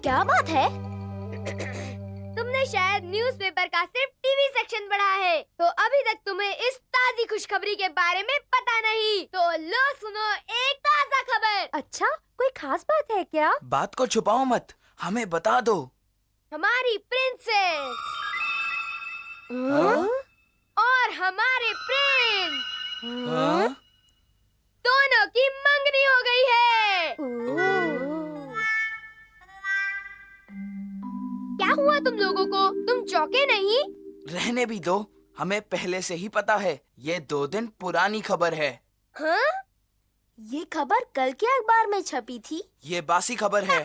क्या बात है? तुमने शायद न्यूज़पेपर का सिर्फ टीवी सेक्शन पढ़ा है, तो अभी तक तुम्हें इस ताज़ी खुशखबरी के बारे में पता नहीं। तो लो सुनो एक ताज़ा खबर। अच्छा, कोई खास बात है क्या? बात को छुपाओ मत, हमें बता दो। हमारी प्रिंसेस हाँ? और हमारे प्रिंस हाँ? दोनों की मंगनी हो गई है। क्या हुआ तुम लोगों को? तुम चौंके नहीं? रहने भी दो, हमें पहले से ही पता है। ये 2 दिन पुरानी खबर है। हाँ? ये खबर कल के अखबार में छपी थी। ये बासी खबर है।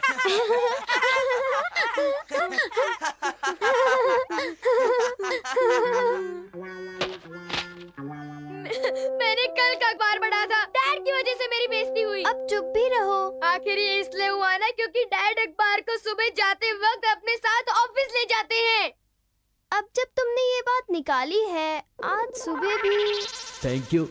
मैंने कल का अखबार पढ़ा था। डैड की वजह से मेरी बेइज्जती हुई। अब चुप भी रहो। आखिर ये इसलिए हुआ ना क्योंकि डैड अखबार को सुबह जाते वक्त अपने साथ ऑफिस ले जाते हैं। अब जब तुमने ये बात निकाली है, आज सुबह भी। Thank you.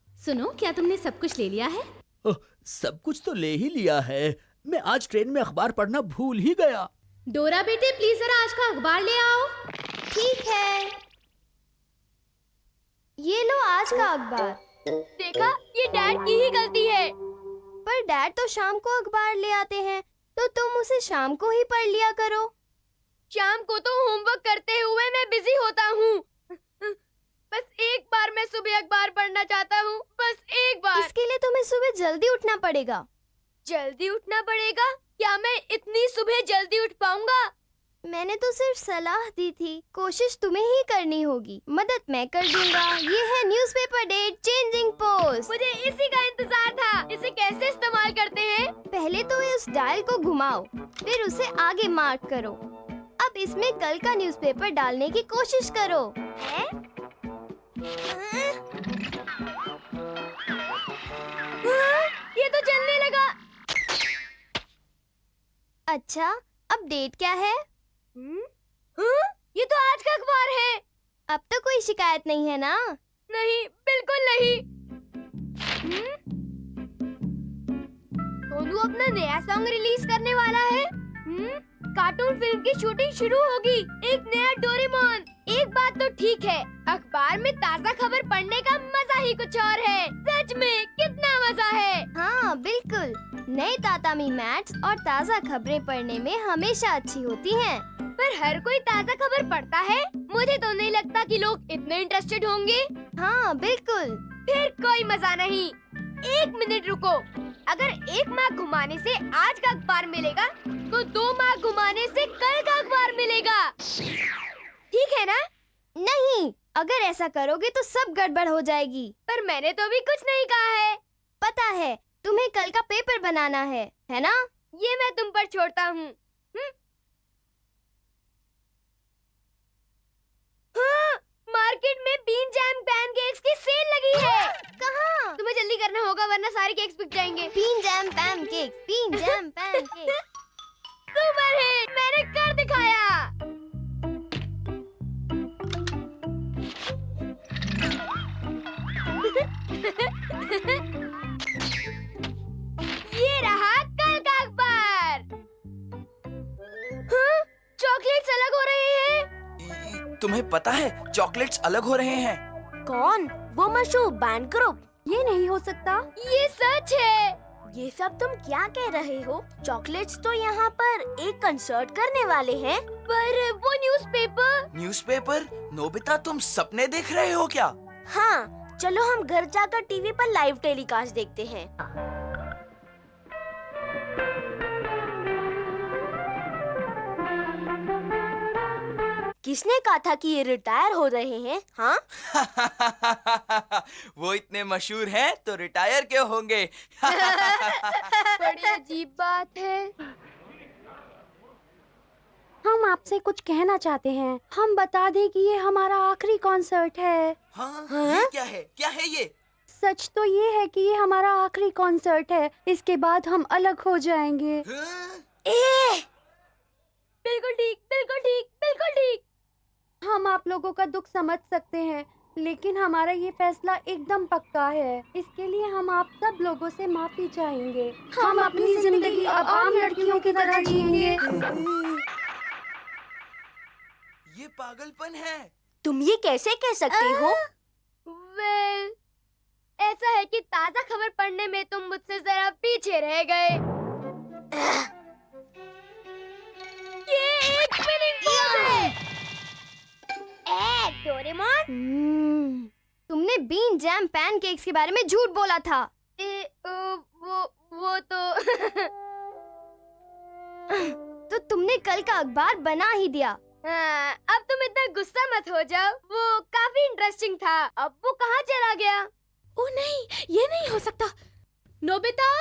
सुनो, क्या तुमने सब कुछ ले लिया है? ओह, सब कुछ तो ले ही लिया है। मैं आज ट्रेन में अखबार पढ़ना भूल ही गया। डोरा बेटे, प्लीज जरा आज का अखबार ले आओ। ठीक है, ये लो आज का अखबार। देखा, ये डैड की ही गलती है। पर डैड तो शाम को अखबार ले आते हैं, तो तुम उसे शाम को ही पढ़ लिया करो। शाम को तो होमवर्क करते हुए मैं बिजी होता हूँ। बस एक बार मैं सुबह अखबार पढ़ना चाहता हूँ, बस एक बार। इसके लिए तुम्हें सुबह जल्दी उठना पड़ेगा। जल्दी उठना पड़ेगा? क्या मैं इतनी सुबह जल्दी उठ पाऊंगा? मैंने तो सिर्फ सलाह दी थी, कोशिश तुम्हें ही करनी होगी। मदद मैं कर दूंगा। ये है न्यूज़पेपर डेट चेंजिंग पोस्ट। मुझे इसी का इंतजार था। इसे कैसे इस्तेमाल करते हैं? पहले तो इस डायल को घुमाओ, फिर उसे आगे मार्क करो। अब इसमें कल का न्यूज़पेपर डालने की कोशिश करो। है? ये तो चलने लगा। अच्छा, अब डेट क्या है? ये तो आज का अखबार है। अब तो कोई शिकायत नहीं है ना? नहीं, बिल्कुल नहीं। सोनू अपना नया सॉन्ग रिलीज करने वाला है। कार्टून फिल्म की शूटिंग शुरू होगी। एक नया डोरेमोन। एक बात तो ठीक है, अखबार में ताज़ा खबर पढ़ने का मजा ही कुछ और है। सच में कितना मजा है। हाँ बिल्कुल, नए तातामी मैट्स और ताज़ा खबरें पढ़ने में हमेशा अच्छी होती हैं। पर हर कोई ताज़ा खबर पढ़ता है? मुझे तो नहीं लगता कि लोग इतने इंटरेस्टेड होंगे। हाँ बिल्कुल। फिर कोई मजा नहीं। 1 मिनट रुको। अगर 1 मार्क घुमाने से आज का अखबार मिलेगा, तो 2 मार्क घुमाने से कल का अखबार मिलेगा। ठीक है ना? नहीं, अगर ऐसा करोगे तो सब गड़बड़ हो जाएगी। पर मैंने तो अभी कुछ नहीं कहा है। पता है, तुम्हें कल का पेपर बनाना है ना? ये मैं तुम पर छोड़ता हूँ। हाँ, मार्केट में बीन जैम पैनकेक्स की सेल लगी है। कहाँ? तुम्हें जल्दी करना होगा वरना सारे केक्स बिक जाएंगे। Bean jam pancakes, bean jam pancakes. Super hit, मैंने कर दिखाया। ये रहा कल का अखबार। हाँ, चॉकलेट्स अलग हो रहे हैं। तुम्हें पता है चॉकलेट्स अलग हो रहे हैं। कौन? वो मशहूर बैंड ग्रुप? ये नहीं हो सकता। ये सच है। ये सब तुम क्या कह रहे हो? चॉकलेट्स तो यहाँ पर एक कंसर्ट करने वाले हैं। पर वो न्यूज़पेपर। न्यूज़पेपर? नोबिता, तुम सपने देख रहे हो क्या? हाँ, चलो हम घर जाकर टीवी पर लाइव टेलीकास्ट देखते हैं। किसने कहा था कि ये रिटायर हो रहे हैं? हाँ? वो इतने मशहूर हैं तो रिटायर क्यों होंगे? बड़ी अजीब बात है। हम आपसे कुछ कहना चाहते हैं। हम बता दें कि ये हमारा आखिरी कॉन्सर्ट है। हाँ? ये क्या है? क्या है ये? सच तो ये है कि ये हमारा आखिरी कॉन्सर्ट है। इसके बाद हम अलग हो जाएंगे। हाँ? बिल्कुल ठीक, बिल्कुल ठीक, बिल्कुल ठीक। हम आप लोगों का दुख समझ सकते हैं, लेकिन हमारा ये फैसला एकदम पक्का है। इसके लिए हम आप सब लोगों से माफी चाहेंगे। हम अपनी जिंदगी अब आम लड़कियों की तरह जिएंगे। ये पागलपन है। तुम ये कैसे कह सकते हो? वेल, ऐसा है कि ताजा खबर पढ़ने में तुम मुझसे जरा पीछे रह गए। ये एक स्पिनिंग पोज है। डोरेमोन, तुमने बीन जैम पैनकेक्स के बारे में झूठ बोला था। वो तो तो तुमने कल का अखबार बना ही दिया। हाँ, अब तुम इतना गुस्सा मत हो जाओ। वो काफी इंटरेस्टिंग था। अब वो कहाँ चला गया? ओ नहीं, ये नहीं हो सकता। नोबिता,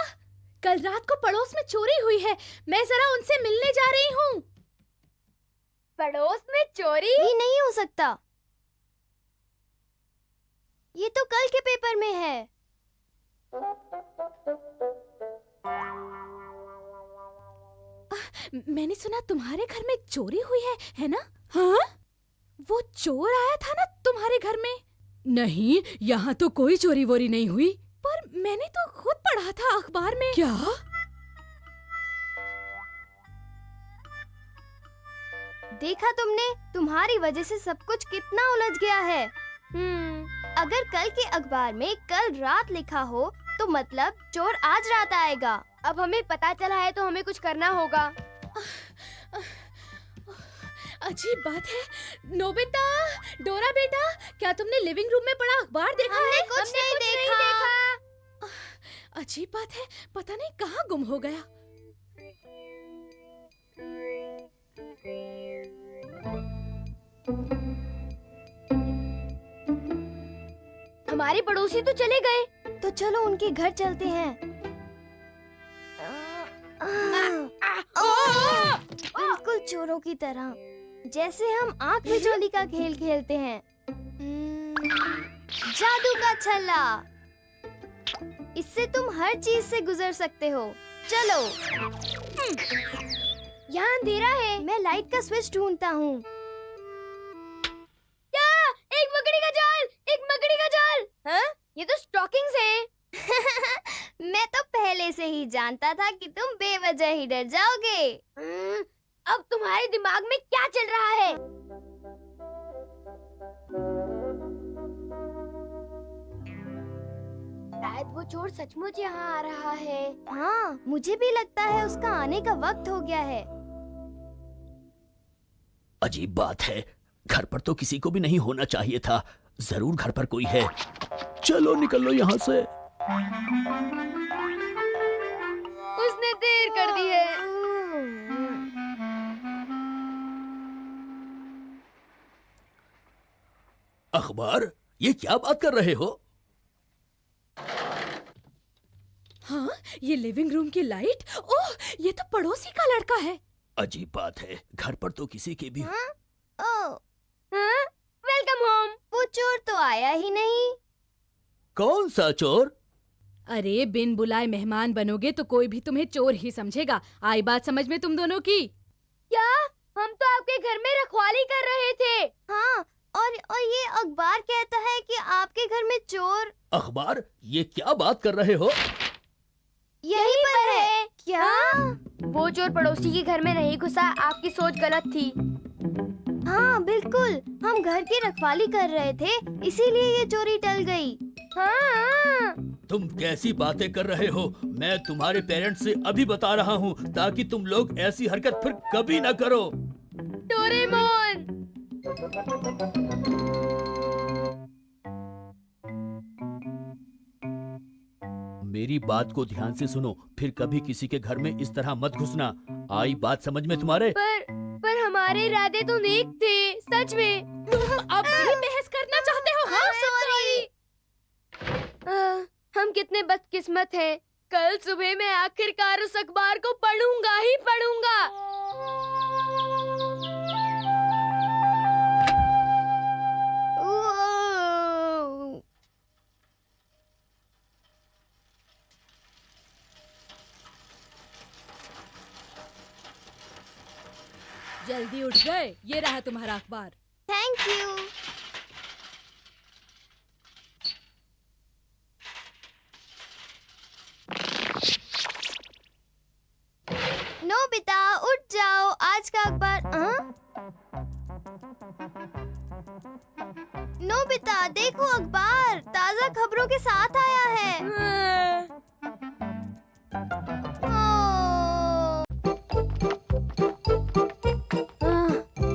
कल रात को पड़ोस में चोरी हुई है। मैं जरा उनसे मिलने जा रही हूँ। पड़ोस में चोरी? ये नहीं हो सकता। ये तो कल के पेपर में है। मैंने सुना तुम्हारे घर में चोरी हुई है ना? हाँ? वो चोर आया था ना तुम्हारे घर में? नहीं, यहाँ तो कोई चोरी वोरी नहीं हुई। पर मैंने तो खुद पढ़ा था अखबार में। क्या? देखा तुमने, तुम्हारी वजह से सब कुछ कितना उलझ गया है। अगर कल के अखबार में कल रात लिखा हो तो मतलब चोर आज रात आएगा। अब हमें पता चला है तो हमें कुछ करना होगा। अजीब बात है। नोबिता, डोरा बेटा, क्या तुमने लिविंग रूम में पड़ा अखबार देखा है? हमने कुछ नहीं देखा। अजीब बात है, पता नहीं कहाँ गुम हो गया। हमारे पड़ोसी तो चले गए। तो चलो उनके घर चलते हैं। बिल्कुल चोरों की तरह, जैसे हम आंख मिचौली का खेल खेलते हैं। जादू का छल्ला, इससे तुम हर चीज से गुजर सकते हो। चलो। यहाँ अंधेरा है। मैं लाइट का स्विच ढूंढता हूँ। क्या? एक मकड़ी का जाल! एक मकड़ी का जाल! हाँ? ये तो स्टॉकिंग्स हैं। मैं तो पहले से ही जानता था कि तुम बेवजह ही डर जाओगे। अब तुम्हारे दिमाग में क्या चल रहा है? शायद वो चोर सचमुच यहाँ आ रहा है। हाँ, मुझे भी लगता है उसका आने का वक्त हो गया है। अजीब बात है, घर पर तो किसी को भी नहीं होना चाहिए था। जरूर घर पर कोई है। चलो निकल लो यहाँ से। उसने देर कर दी है। अखबार? ये क्या बात कर रहे हो? हाँ, ये लिविंग रूम की लाइट। ओह, ये तो पड़ोसी का लड़का है। अजीब बात है, घर पर तो किसी के भी ओह, वेलकम होम। वो चोर तो आया ही नहीं। कौन सा चोर? अरे, बिन बुलाए मेहमान बनोगे तो कोई भी तुम्हें चोर ही समझेगा। आई बात समझ में तुम दोनों की? क्या? हम तो आपके घर में रखवाली कर रहे थे। हाँ, और ये अखबार कहता है कि आपके घर में चोर। अखबार? ये क्या बात कर रहे हो? यहीं पर है। क्या? वो चोर पड़ोसी के घर में नहीं घुसा। आपकी सोच गलत थी। हाँ बिल्कुल, हम घर की रखवाली कर रहे थे, इसीलिए ये चोरी टल गई। हाँ। तुम कैसी बातें कर रहे हो? मैं तुम्हारे पेरेंट्स से अभी बता रहा हूँ ताकि तुम लोग ऐसी हरकत फिर कभी न करो। डोरेमोन! मेरी बात को ध्यान से सुनो, फिर कभी किसी के घर में इस तरह मत घुसना। आई बात समझ में तुम्हारे? पर हमारे इरादे तो नेक थे, सच में। तुम अब भी बहस करना चाहते हो? हाँ, सॉरी। हम कितने बदकिस्मत हैं। कल सुबह मैं आखिरकार उस अखबार को पढ़ूंगा ही पढ़ूंगा। जल्दी उठ गए। ये रहा तुम्हारा अखबार। Thank you. नोबिता, देखो अखबार ताज़ा खबरों के साथ आया है।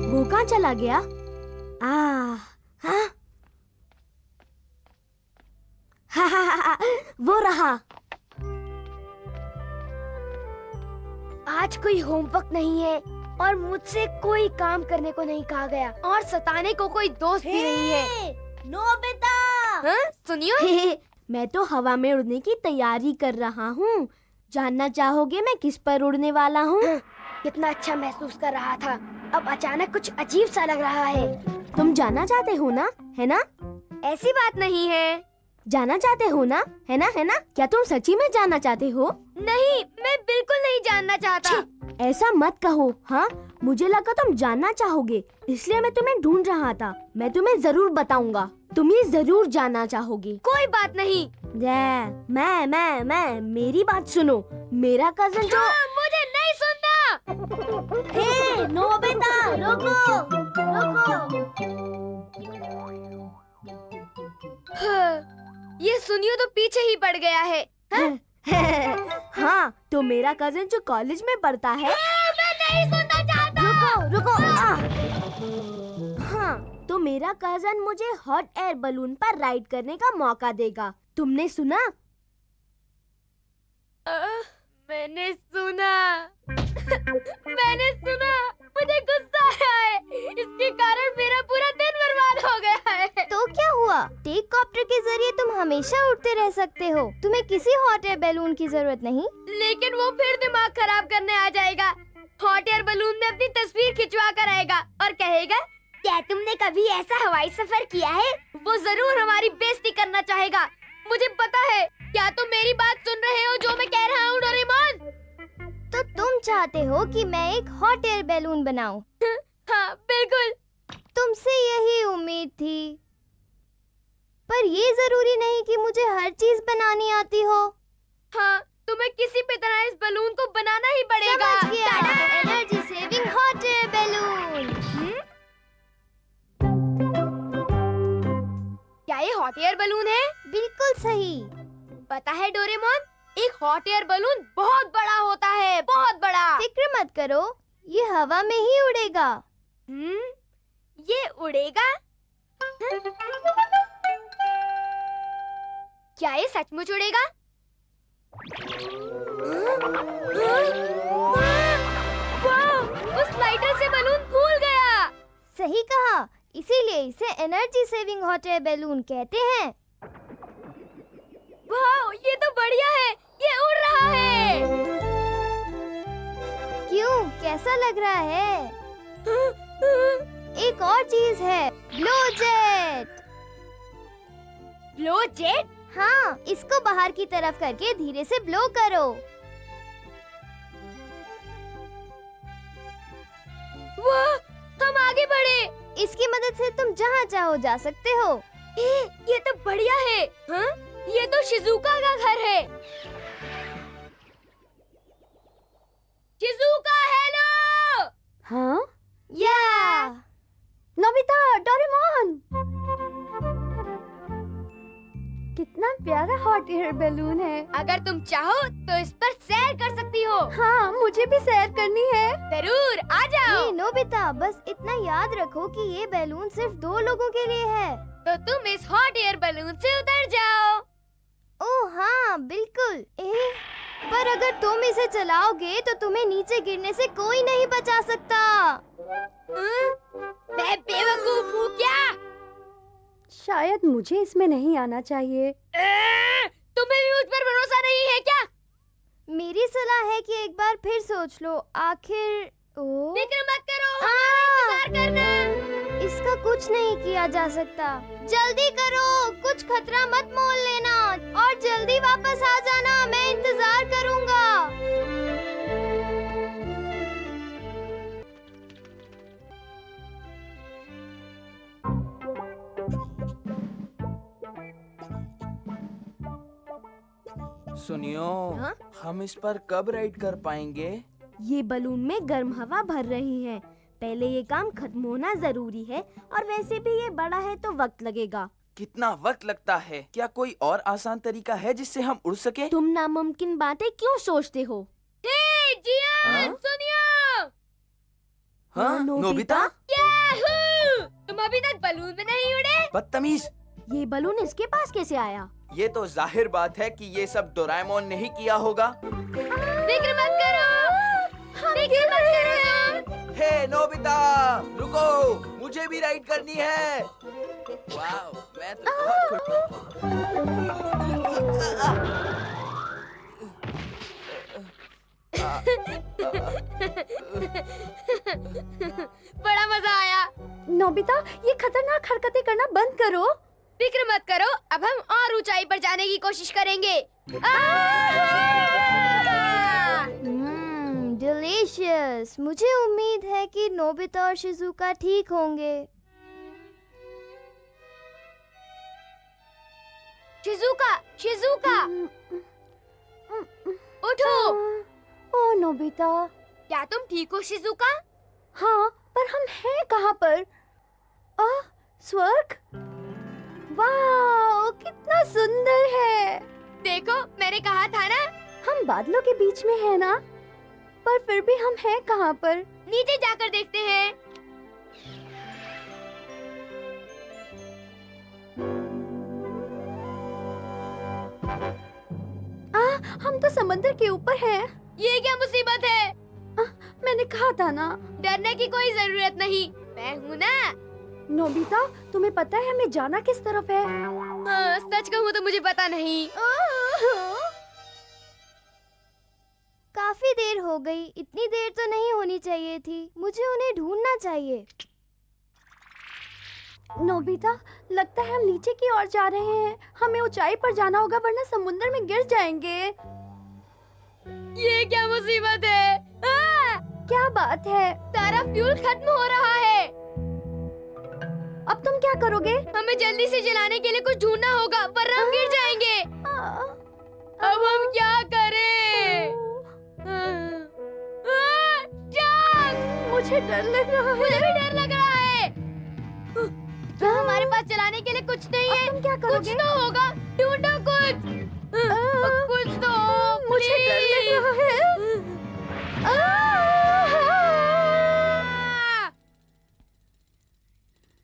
वो कहाँ चला गया? हाँ? वो रहा। आज कोई होमवर्क नहीं है और मुझसे कोई काम करने को नहीं कहा गया और सताने को कोई दोस्त भी नहीं है। नोबिता! हाँ? सुनियो। मैं तो हवा में उड़ने की तैयारी कर रहा हूँ। जानना चाहोगे मैं किस पर उड़ने वाला हूँ? कितना अच्छा महसूस कर रहा था, अब अचानक कुछ अजीब सा लग रहा है। तुम जानना चाहते हो ना, है ना? ऐसी बात नहीं है। जानना चाहते हो ना, है ना? है ना? क्या तुम सच्ची में जानना चाहते हो? नहीं, मैं बिल्कुल नहीं जानना चाहता। ऐसा मत कहो। हाँ, मुझे लगा तुम जानना चाहोगे, इसलिए मैं तुम्हें ढूंढ रहा था। मैं तुम्हें जरूर बताऊंगा, तुम ये जरूर जानना चाहोगे। कोई बात नहीं। मैं मेरी बात सुनो। मेरा कजन जो मुझे नहीं सुनना। हे नोबिता, रुको रुको। ये सुनियो तो पीछे ही पड़ गया है। हाँ, तो मेरा कजन जो कॉलेज में पढ़ता है। मैं नहीं सुनना चाहता। रुको। हाँ, तो मेरा कजन मुझे हॉट एयर बलून पर राइड करने का मौका देगा। तुमने सुना? मैंने सुना। मुझे गुस्सा आया है। इसके कारण मेरा पूरा दिन बर्बाद हो गया है। तो क्या हुआ? टेक कॉप्टर के जरिए तुम हमेशा उड़ते रह सकते हो। तुम्हें किसी हॉट एयर बैलून की जरूरत नहीं। लेकिन वो फिर दिमाग खराब करने आ जाएगा। हॉट एयर बलून में अपनी तस्वीर खिंचवा कर आएगा और कहेगा, क्या तुमने कभी ऐसा हवाई सफर किया है? वो जरूर हमारी बेइज्जती करना चाहेगा। मुझे पता है। क्या तुम मेरी बात सुन रहे हो जो मैं कह रहा हूँ, डोरेमोन? तो तुम चाहते हो कि मैं एक हॉट एयर बैलून बनाऊं? हाँ, बिल्कुल। तुमसे यही उम्मीद थी। पर ये जरूरी नहीं कि मुझे हर चीज बनानी आती हो। हाँ, तुम्हें किसी भी तरह इस बलून को बनाना ही पड़ेगा। समझ गया। Tada! Energy saving hot air balloon. क्या ये हॉट एयर बलून है? बिल्कुल सही। पता है डोरेमोन, एक हॉट एयर बलून बहुत बड़ा होता है, बहुत बड़ा। फिक्र मत करो, ये हवा में ही उड़ेगा। ये उड़ेगा? क्या ये सचमुच उड़ेगा? वाह! उस लाइटर से बलून फूल गया। सही कहा, इसीलिए इसे energy saving hot air balloon कहते हैं। वाह, ये तो बढ़िया है, ये उड़ रहा है। क्यों, कैसा लग रहा है? एक और चीज है, ब्लो जेट। Blow jet? हाँ, इसको बाहर की तरफ करके धीरे से ब्लो करो। वाह, हम आगे बढ़े। इसकी मदद से तुम जहाँ चाहो जा सकते हो। ये तो बढ़िया है। हाँ? ये तो शिजुका का घर है। Shizuka, hello. हाँ? या नोबिता, डोरेमोन, कितना प्यारा हॉट एयर बैलून है। अगर तुम चाहो तो इस पर सैर कर सकती हो। हाँ, मुझे भी सैर करनी है। जरूर, आ जाओ। ये नोबिता, बस इतना याद रखो कि ये बैलून सिर्फ 2 लोगों के लिए है। तो तुम इस हॉट एयर बलून से उतर जाओ। ओह हाँ, बिल्कुल। पर अगर तुम इसे चलाओगे तो तुम्हें नीचे गिरने से कोई नहीं बचा सकता। मैं बेवकूफ हूँ क्या? शायद मुझे इसमें नहीं आना चाहिए। तुम्हें भी मुझ पर भरोसा नहीं है क्या? मेरी सलाह है कि एक बार फिर सोच लो। आखिर फिक्र मत करो, हमारा इंतजार करना। इसका कुछ नहीं किया जा सकता। जल्दी करो, कुछ खतरा मत मोल लेना और जल्दी वापस आ जाना। मैं इंतजार करूंगा। सुनियो, हाँ? हम इस पर कब राइड कर पाएंगे? ये बलून में गर्म हवा भर रही है। पहले ये काम खत्म होना जरूरी है और वैसे भी ये बड़ा है तो वक्त लगेगा। कितना वक्त लगता है। क्या कोई और आसान तरीका है जिससे हम उड़ सके? तुम नामुमकिन बातें क्यों सोचते हो? हे जियान, हाँ? सुनियो! हाँ, नोबिता? याहू! तुम अभी तक बलून में नहीं उड़े? बदतमीज! ये बलून इसके पास कैसे आया? ये तो जाहिर बात है कि ये सब डोरेमोन ने ही किया होगा। फिक्र मत करो, फिक्र मत करो। हे नोबिता, रुको, मुझे भी राइड करनी है। वाह, मैं तो बहुत बड़ा मजा आया। नोबिता, ये खतरनाक हरकतें करना बंद करो। फिक्र मत करो, अब हम और ऊंचाई पर जाने की कोशिश करेंगे। डिलीशियस। मुझे उम्मीद है कि नोबिता और शिजुका ठीक होंगे। शिजुका, शिजुका, उठो। ओ नोबिता। क्या तुम ठीक हो शिजुका? हाँ, पर हम हैं कहाँ पर? स्वर्ग? वाह, कितना सुंदर है। देखो, मैंने कहा था ना। हम बादलों के बीच में है ना, पर फिर भी हम हैं कहाँ पर? नीचे जाकर देखते हैं। हम तो समंदर के ऊपर हैं। ये क्या मुसीबत है? मैंने कहा था ना। डरने की कोई जरूरत नहीं, मैं हूँ ना। नोबिता, तुम्हें पता है हमें जाना किस तरफ है? हाँ, सच कहूँ तो मुझे पता नहीं। काफी देर हो गई। इतनी देर तो नहीं होनी चाहिए थी। मुझे उन्हें ढूंढना चाहिए। नोबिता, लगता है हम नीचे की ओर जा रहे हैं। हमें ऊंचाई पर जाना होगा, वरना समुद्र में गिर जाएंगे। ये क्या मुसीबत है? क्या बात है? सारा फ्यूल खत्म हो रहा है। अब तुम क्या करोगे? हमें जल्दी से जलाने के लिए कुछ ढूंढना होगा, वरना हम गिर जाएंगे। अब हम क्या करें? मुझे डर लग रहा है। मुझे भी डर लग रहा है। क्या हमारे पास चलाने के लिए कुछ नहीं है? तुम क्या कुछ करोगे? तो होगा, ढूंढो कुछ। कुछ तो हो, मुझे डर लग रहा है।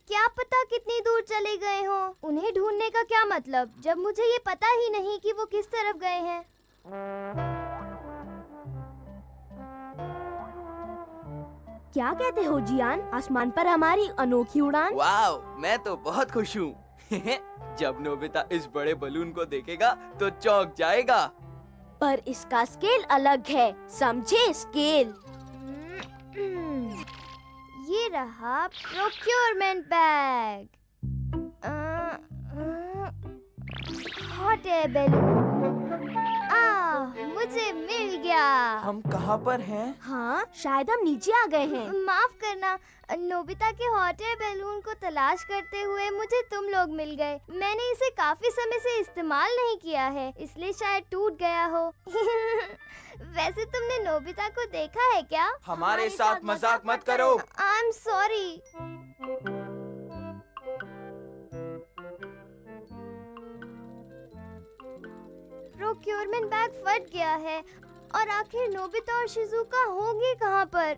क्या पता कितनी दूर चले गए हो। उन्हें ढूंढने का क्या मतलब, जब मुझे ये पता ही नहीं कि वो किस तरफ गए हैं। क्या कहते हो जियान? आसमान पर हमारी अनोखी उड़ान। वाह, मैं तो बहुत खुश हूँ। जब नोबिता इस बड़े बलून को देखेगा तो चौंक जाएगा। पर इसका स्केल अलग है, समझे? स्केल। ये रहा procurement bag. Hot air balloon. मुझे मिल गया। हम कहाँ पर हैं? हाँ, शायद हम नीचे आ गए हैं। माफ करना, नोबिता के हॉट एयर बैलून को तलाश करते हुए मुझे तुम लोग मिल गए। मैंने इसे काफी समय से इस्तेमाल नहीं किया है, इसलिए शायद टूट गया हो। वैसे तुमने नोबिता को देखा है क्या? हमारे साथ मजाक मत करो। I am sorry. Procurement bag फट गया है और आखिर नोबिता और शिजुका होंगे कहाँ पर?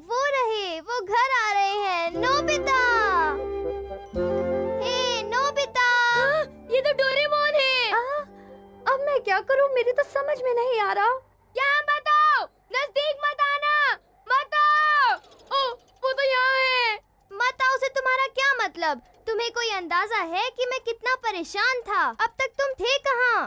वो रहे, वो घर आ रहे हैं। नोबिता! हे नोबिता! ये तो डोरेमोन है। अब मैं क्या करूं? मेरी तो समझ में नहीं आ रहा। यहाँ मत आओ, नजदीक मत आना, मत आओ। ओ, वो तो यहाँ है। मत आओ से तुम्हारा क्या मतलब? तुम्हें कोई अंदाजा है कि मैं कितना परेशान था? अब तक तुम थे कहाँ?